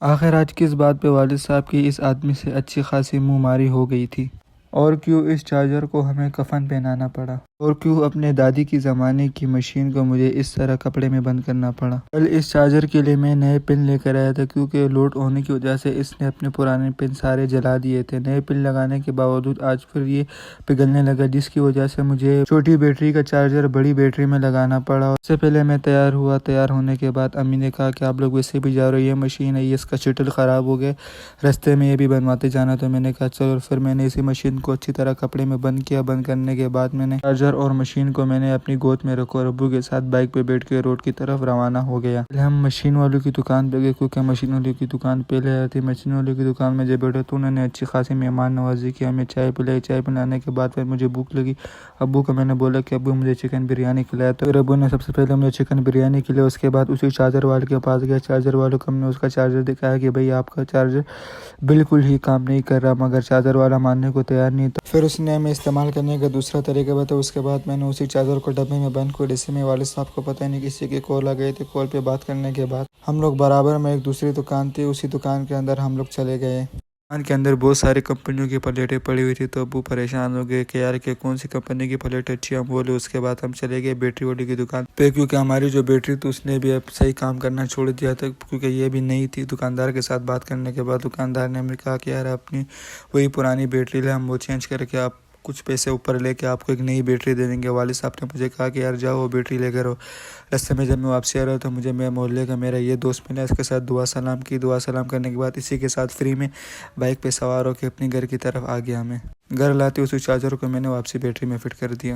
आखिर आज किस बात पे वालिद साहब की इस आदमी से अच्छी खासी मुँहमारी हो गई थी, और क्यों इस चार्जर को हमें कफन पहनाना पड़ा, और क्यों अपने दादी की ज़माने की मशीन को मुझे इस तरह कपड़े में बंद करना पड़ा। कल इस चार्जर के लिए मैं नए पिन लेकर आया था, क्योंकि लोड होने की वजह से इसने अपने पुराने पिन सारे जला दिए थे। नए पिन लगाने के बावजूद आज फिर ये पिघलने लगा, जिसकी वजह से मुझे छोटी बैटरी का चार्जर बड़ी बैटरी में लगाना पड़ा। उससे पहले मैं तैयार हुआ। तैयार होने के बाद अम्मी ने कहा कि आप लोग वैसे भी जा रहे हो, ये मशीन है, ये इसका शटल ख़राब हो गया, रास्ते में ये भी बनवाते जाना। तो मैंने कहा चलो। फिर मैंने इसी मशीन को अच्छी तरह कपड़े में बंद किया। बंद करने के बाद मैंने चार्जर और मशीन को मैंने अपनी गोद में रखा और अब्बू के साथ बाइक पे बैठ के रोड की तरफ रवाना हो गया। पहले हम मशीन वालों की दुकान पे गए, क्योंकि मशीन वालों की दुकान पहले आई थी। मशीन वालों की दुकान में जब बैठे तो उन्होंने अच्छी खासी मेहमान नवाजी की, हमें चाय पिलाई। चाय पिलाने के बाद फिर मुझे भूख लगी। अब्बू को मैंने बोला कि अब्बू मुझे चिकन बिरयानी खिलाया। तो फिर अब्बू ने सबसे पहले मुझे चिकन बिरयानी खिलाई। उसके बाद उसी चार्जर वाले के पास गया। चार्जर वालों को हमने उसका चार्जर दिखाया कि भाई आपका चार्जर बिल्कुल ही काम नहीं कर रहा, मगर चार्जर वाला मानने को तैयार नहीं था। फिर उसने हमें इस्तेमाल करने का दूसरा तरीका बताया। उसके बाद मैंने उसी चार्जर को डब्बे में बंद कर इसी में वालिद साहब को पता नहीं किसी की कॉल आ गई थी। कॉल पे बात करने के बाद हम लोग बराबर में एक दूसरी दुकान थी, उसी दुकान के अंदर हम लोग चले गए। दुकान के अंदर बहुत सारी कंपनियों की प्लेटें पड़ी हुई थी, तो अब्बू परेशान हो गए कि यार कि कौन सी कंपनी की प्लेट अच्छी हम बोले। उसके बाद हम चले गए बैटरी वाली की दुकान पे, क्योंकि हमारी जो बैटरी थी उसने भी अब सही काम करना छोड़ दिया था, क्योंकि ये भी नई थी। दुकानदार के साथ बात करने के बाद दुकानदार ने हमें कहा कि यार अपनी वही पुरानी बैटरी ले, हम वो चेंज करके आप कुछ पैसे ऊपर लेके आपको एक नई बैटरी दे देंगे। वालिद साहब ने मुझे कहा कि यार जाओ वो बैटरी लेकर आओ। रास्ते में जब मैं वापसी आ रहा था, मुझे मेरे मोहल्ले का मेरा ये दोस्त मिला। इसके साथ दुआ सलाम की। दुआ सलाम करने के बाद इसी के साथ फ्री में बाइक पे सवार होकर अपने घर की तरफ आ गया। मैं घर लाते उसी चार्जर को मैंने वापसी बैटरी में फिट कर दिया।